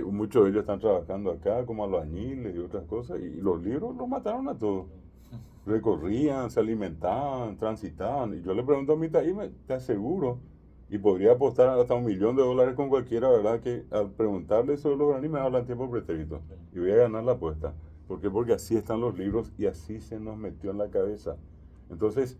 Muchos de ellos están trabajando acá como albañiles y otras cosas, y los libros los mataron a todos. Recorrían, se alimentaban, transitaban. Y yo le pregunto a mi taí, te aseguro, y podría apostar hasta $1.000.000 con cualquiera, ¿verdad? Que al preguntarle sobre los guaraní me hablan tiempo pretérito. Y voy a ganar la apuesta. ¿Por qué? Porque así están los libros y así se nos metió en la cabeza. Entonces,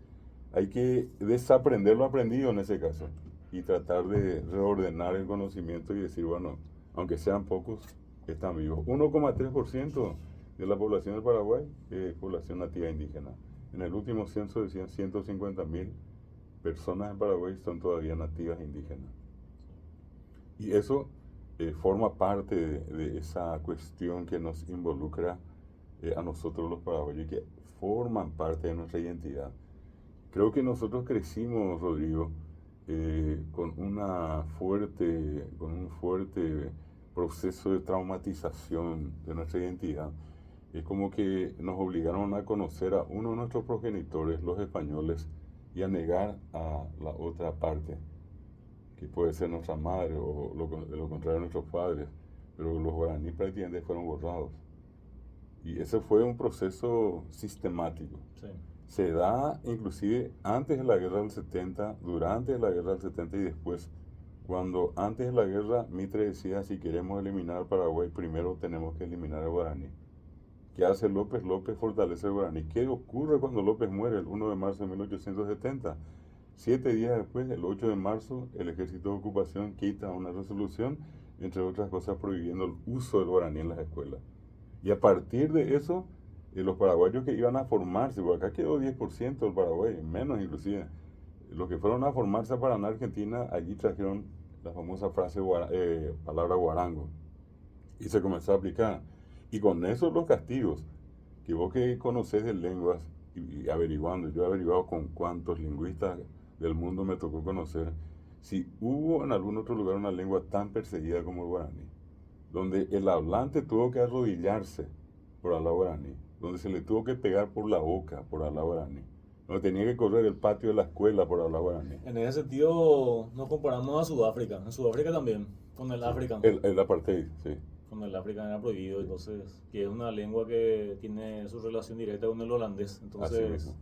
hay que desaprender lo aprendido en ese caso y tratar de reordenar el conocimiento y decir, bueno, aunque sean pocos, están vivos. 1,3% de la población del Paraguay es población nativa indígena. En el último censo decían 150.000 personas en Paraguay son todavía nativas indígenas. Y eso forma parte de esa cuestión que nos involucra a nosotros los paraguayos y que forman parte de nuestra identidad. Creo que nosotros crecimos, Rodrigo, con un fuerte proceso de traumatización de nuestra identidad. Es como que nos obligaron a conocer a uno de nuestros progenitores, los españoles, y a negar a la otra parte, que puede ser nuestra madre o lo contrario nuestros padres, pero los guaraníes prácticamente fueron borrados. Y ese fue un proceso sistemático. Sí. Se da inclusive antes de la guerra del 70, durante la guerra del 70 y después. Cuando antes de la guerra Mitre decía, si queremos eliminar al Paraguay, primero tenemos que eliminar al guaraní. ¿Qué hace López? López fortalece el guaraní. ¿Qué ocurre cuando López muere el 1 de marzo de 1870? 7 días después, el 8 de marzo, el ejército de ocupación quita una resolución, entre otras cosas prohibiendo el uso del guaraní en las escuelas. Y a partir de eso, los paraguayos que iban a formarse, porque acá quedó 10% del Paraguay, menos inclusive, los que fueron a formarse a Paraná, Argentina, allí trajeron la famosa frase, palabra guarango, y se comenzó a aplicar. Y con eso los castigos, que vos que conocés de lenguas, y averiguando, yo he averiguado con cuántos lingüistas del mundo me tocó conocer, si hubo en algún otro lugar una lengua tan perseguida como el guaraní, donde el hablante tuvo que arrodillarse por hablar guaraní, donde se le tuvo que pegar por la boca por hablar guaraní, donde tenía que correr el patio de la escuela por hablar guaraní. En ese sentido, nos comparamos a Sudáfrica. En Sudáfrica también, con el Sí, African. el apartheid, sí. Con el African era prohibido, entonces, que es una lengua que tiene su relación directa con el holandés. Así Entonces, mismo.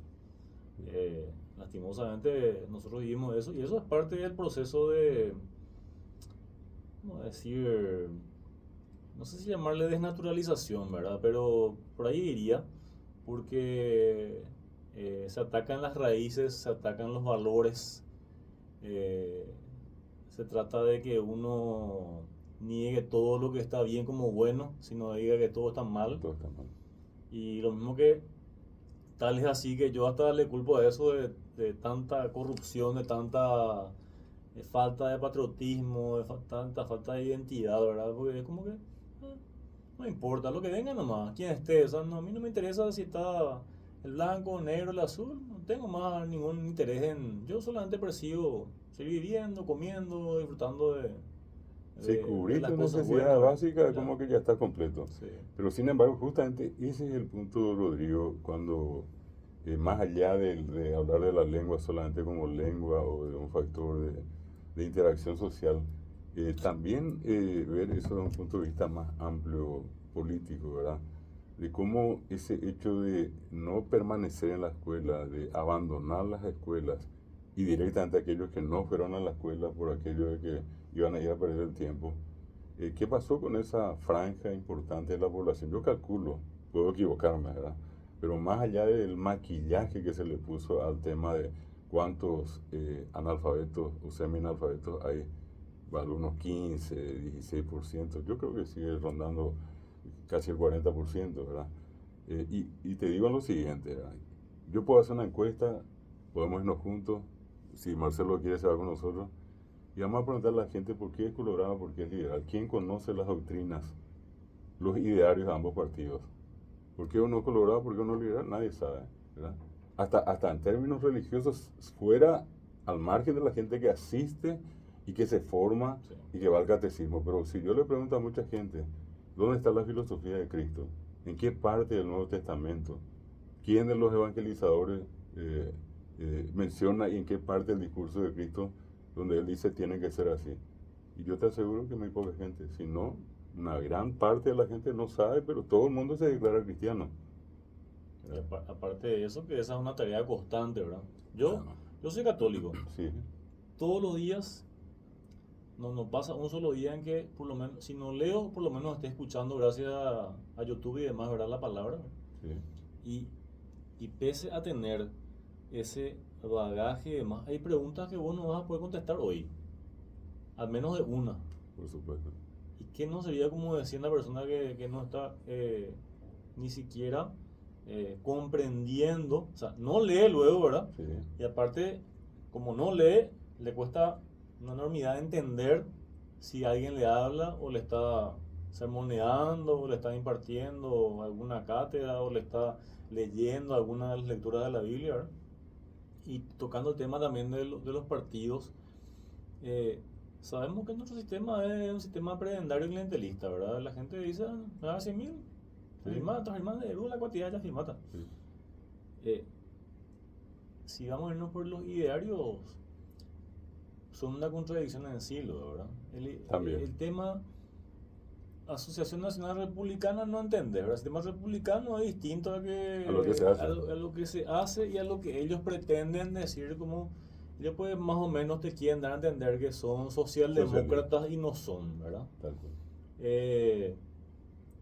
lastimosamente, nosotros vivimos eso, y eso es parte del proceso de, ¿cómo decir? No sé si llamarle desnaturalización, ¿verdad? Pero por ahí diría, porque se atacan las raíces, se atacan los valores, eh, se trata de que uno niegue todo lo que está bien como bueno, sino diga que todo está mal. Todo está mal. Y lo mismo que tal es así que yo hasta le culpo a eso de tanta corrupción, de tanta falta de patriotismo, tanta falta de identidad, ¿verdad? Porque es como que no importa, lo que venga nomás, quien esté, o sea, no, a mí no me interesa si está el blanco, el negro, el azul, no tengo más ningún interés en, yo solamente persigo seguir viviendo, comiendo, disfrutando Si cubrís las tus cosas necesidades buenas, básicas, ya. como que ya está completo. Sí, Pero sin embargo, justamente ese es el punto, Rodrigo, cuando más allá de hablar de la lengua solamente como lengua o de un factor de interacción social, también ver eso desde un punto de vista más amplio político, ¿verdad? De cómo ese hecho de no permanecer en la escuela, de abandonar las escuelas y directamente aquellos que no fueron a la escuela por aquello de que iban a ir a perder el tiempo. ¿Qué pasó con esa franja importante de la población? Yo calculo, puedo equivocarme, ¿verdad? Pero más allá del maquillaje que se le puso al tema de cuántos analfabetos o semi-analfabetos hay, algunos 15, 16%, yo creo que sigue rondando casi el 40%, ¿verdad? Y te digo lo siguiente, ¿verdad? Yo puedo hacer una encuesta, podemos irnos juntos, si Marcelo quiere se va con nosotros, y vamos a preguntarle a la gente por qué es colorado, por qué es liberal, quién conoce las doctrinas, los idearios de ambos partidos. ¿Por qué uno es colorado, por qué uno es liberal? Nadie sabe, ¿verdad? Hasta en términos religiosos, fuera al margen de la gente que asiste y que se forma sí. y que va al catecismo. Pero si yo le pregunto a mucha gente, ¿dónde está la filosofía de Cristo? ¿En qué parte del Nuevo Testamento? ¿Quién de los evangelizadores menciona y en qué parte del discurso de Cristo donde él dice tiene que ser así? Y yo te aseguro que muy poca gente, si no una gran parte de la gente no sabe, pero todo el mundo se declara cristiano. Aparte de eso, que esa es una tarea constante, ¿verdad? Yo, Claro. yo soy católico. Sí, Todos los días, no pasa un solo día en que, por lo menos, si no leo, por lo menos esté escuchando gracias a YouTube y demás, ¿verdad? La palabra. sí, Y, y pese a tener ese bagaje y demás, hay preguntas que vos no vas a poder contestar hoy. Al menos de una. por supuesto. ¿Y qué no sería como decir una persona que no está ni siquiera comprendiendo? O sea, no lee luego, ¿verdad? Sí, Y aparte, como no lee, le cuesta una enormidad entender si alguien le habla o le está sermoneando o le está impartiendo alguna cátedra o le está leyendo alguna de las lecturas de la Biblia, ¿verdad? Y tocando el tema también de los partidos, eh, sabemos que nuestro sistema es un sistema prebendario y clientelista, ¿verdad? La gente dice, ah, me da 100.000, sí, firmata, la cantidad ya firmata. sí. Eh, si vamos a irnos por los idearios, son una contradicción en sí, ¿verdad? También. El tema Asociación Nacional Republicana no entendés, ¿verdad? El sistema republicano es distinto A lo que se hace. a lo que se hace y a lo que ellos pretenden decir, como ellos pues más o menos te quieren dar a entender que son socialdemócratas y no son, ¿verdad? Tal cual.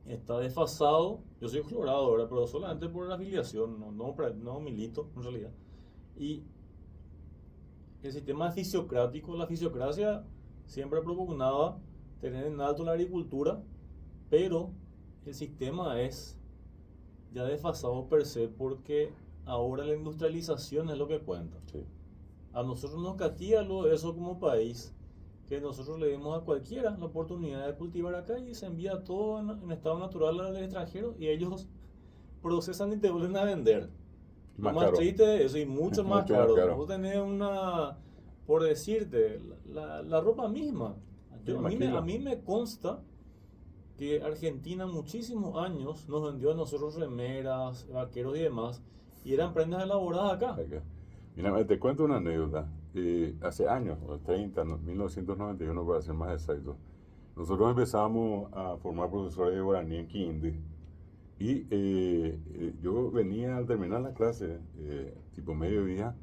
Está desfasado, yo soy colorado, ¿verdad? Pero solamente por la afiliación, no milito en realidad. Y el sistema fisiocrático, la fisiocracia siempre propugnaba tener en alto la agricultura, pero el sistema es ya desfasado per se porque ahora la industrialización es lo que cuenta. Sí, A nosotros nos castiga eso como país, que nosotros le demos a cualquiera la oportunidad de cultivar acá y se envía todo en estado natural al extranjero y ellos procesan y te vuelven a vender. Lo más más caro. triste de eso y mucho más Mucho más caro. caro. Vos tenés por decirte, la ropa misma. Sí, A maquila. mí me consta que Argentina muchísimos años nos vendió a nosotros remeras, vaqueros y demás, y eran prendas elaboradas acá. Acá. Mira, te cuento una anécdota. Hace años, 30, 1991 para ser más exacto, nosotros empezamos a formar profesores de guaraní en Quindío. Y yo venía al terminar la clase, tipo mediodía,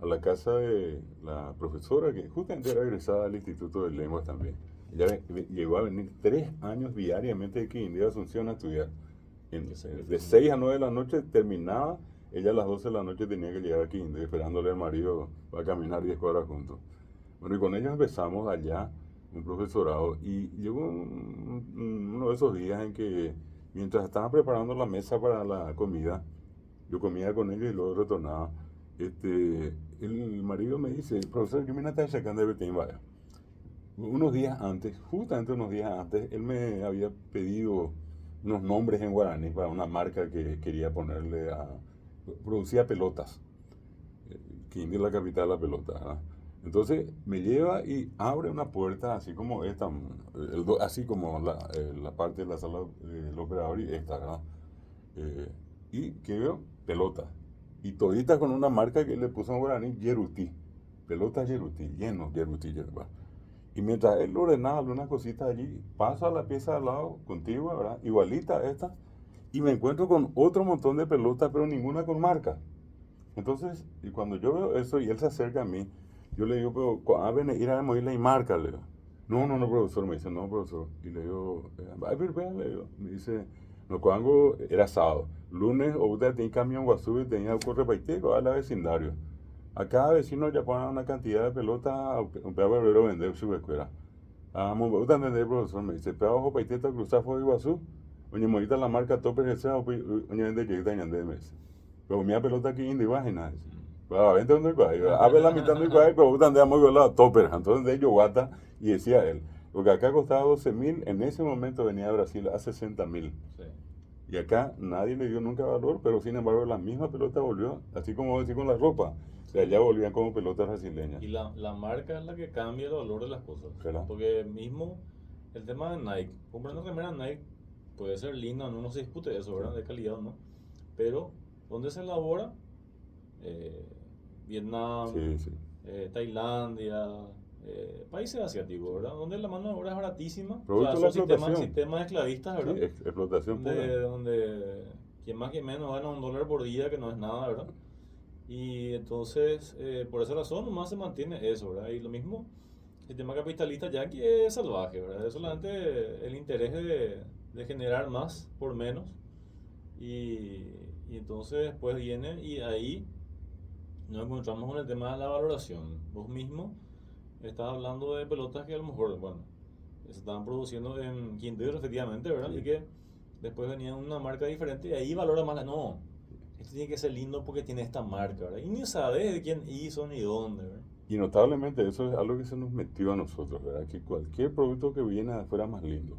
a la casa de la profesora que justamente era egresada del Instituto de Lenguas también. Ella llegó a venir 3 años diariamente de Quindío a Asunción a estudiar. De 6 a 9 de la noche terminaba, ella a las 12 de la noche tenía que llegar a Quindío esperándole al marido para caminar 10 cuadras juntos. Bueno, y con ellos empezamos allá un profesorado y llegó uno de esos días en que mientras estaban preparando la mesa para la comida, yo comía con ellos y luego retornaba. El marido me dice, profesor, yo me estoy sacando de Betín, vaya. Unos días antes, justamente unos días antes, él me había pedido unos nombres en guaraní para una marca que quería ponerle a... Producía pelotas. Quindío es la capital de la pelota, ¿verdad? Entonces me lleva y abre una puerta así como esta, así como la parte de la sala del operador y esta, ¿verdad? Y que veo pelota. Y todita con una marca que le puso en guaraní, Yeruti. Pelota Yeruti, lleno Yeruti, ¿verdad? Y mientras él ordenaba algunas cositas allí, paso a la pieza de al lado, contigua, ¿verdad? Igualita a esta, y me encuentro con otro montón de pelotas, pero ninguna con marca. Entonces, y cuando yo veo eso y él se acerca a mí, yo le digo, pero a venir ir a morirle y marca, le digo. No, profesor, me dice, no, profesor. Y le digo, a ver, vea, le digo. Me dice, no, cuando era sábado. Lunes, o usted tenía camión guasú y tenía el corre paiteco a la vecindario. A cada vecino ya ponen una cantidad de pelotas a un pedazo de vender su escuela. Me gusta entender, profesor, me dice, pedazo paiteta cruzar fue Iguazú. Oye, morita la marca tope que sea, oye, vende que está en me dice. Pero mi pelota aquí en Iwajina. Pero vente donde cuál. A ver la mitad de cuál, pero usted anda muy volado, topper. Entonces de ellos guata y decía él. Porque acá costaba 12.000, en ese momento venía de Brasil a 60.000. Sí. Y acá nadie le dio nunca valor, pero sin embargo la misma pelota volvió, así como decir con la ropa. De allá volvían como pelotas brasileñas. Y la marca es la que cambia el valor de las cosas. ¿Verdad? Porque mismo el tema de Nike, comprar una remera Nike puede ser linda, no se discute eso, ¿verdad? De calidad o no. Pero, ¿dónde se elabora? Vietnam, Sí, sí. Tailandia, países asiáticos, ¿verdad? Donde la mano de obra es baratísima. Producto de Son la explotación. sistemas esclavistas, Sí, ¿verdad? explotación pura. Donde quien más que menos gana $1 por día, que no es nada, ¿verdad? Y entonces, por esa razón, nomás se mantiene eso, ¿verdad? Y lo mismo, el sistema capitalista ya que es salvaje, ¿verdad? Es solamente el interés de generar más por menos. Y, y entonces después viene y ahí nos encontramos con el tema de la valoración. Vos mismo estás hablando de pelotas que a lo mejor, bueno, se estaban produciendo en Quintero efectivamente, ¿verdad? Sí. Y que después venía una marca diferente y ahí valora más no, esto tiene que ser lindo porque tiene esta marca, ¿verdad? Y ni sabes de quién hizo ni dónde, ¿verdad? Y notablemente eso es algo que se nos metió a nosotros, ¿verdad? Que cualquier producto que viene de afuera es más lindo.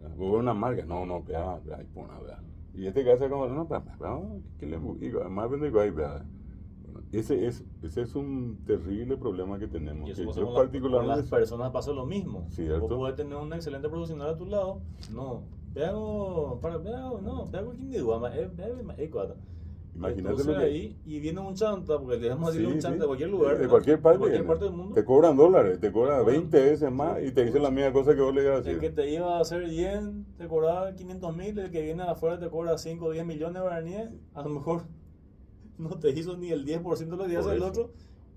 ¿Verdad? Vos ves una marca, no, vea, y pon, ¿verdad? Y este caso como, no, ¿qué le digo? Además vende igual, ¿verdad? Bueno, ese es un terrible problema que tenemos. Y eso Que pasa yo con particularmente... las personas, pasa lo mismo. Cierto. Vos podés tener un excelente profesional a tu lado, no, pego individual, Imagínate entonces lo que... ahí, y viene un chanta, porque le damos decirle un Sí, chanta sí, de cualquier lugar, de ¿verdad? cualquier parte, De cualquier parte del mundo. te cobran dólares, te cobran Cobran, 20 veces más sí, y te dicen la misma cosa que vos le ibas a el que decir. te iba a hacer bien te cobraba 500.000, el que viene de afuera te cobra 5 o 10 millones de guaraníes, a lo mejor no te hizo ni el 10% de lo que hace Por el eso. otro,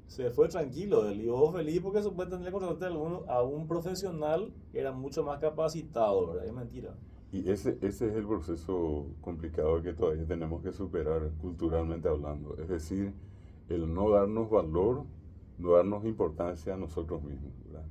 se fue tranquilo él, y vos feliz porque supuestamente le contrataste a un profesional que era mucho más capacitado, ¿verdad? Es mentira. Y ese es el proceso complicado que todavía tenemos que superar culturalmente hablando. Es decir, el no darnos valor, no darnos importancia a nosotros mismos, ¿verdad?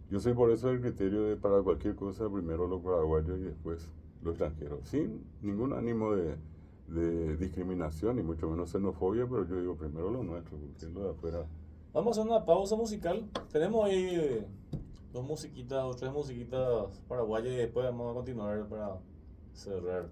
Yo soy por eso del criterio de para cualquier cosa, primero los paraguayos y después los extranjeros. Sin ningún ánimo de discriminación y mucho menos xenofobia, pero yo digo primero lo nuestro, porque lo de afuera... Vamos a hacer una pausa musical. Tenemos ahí dos musiquitas o tres musiquitas paraguayas y después vamos a continuar para cerrar.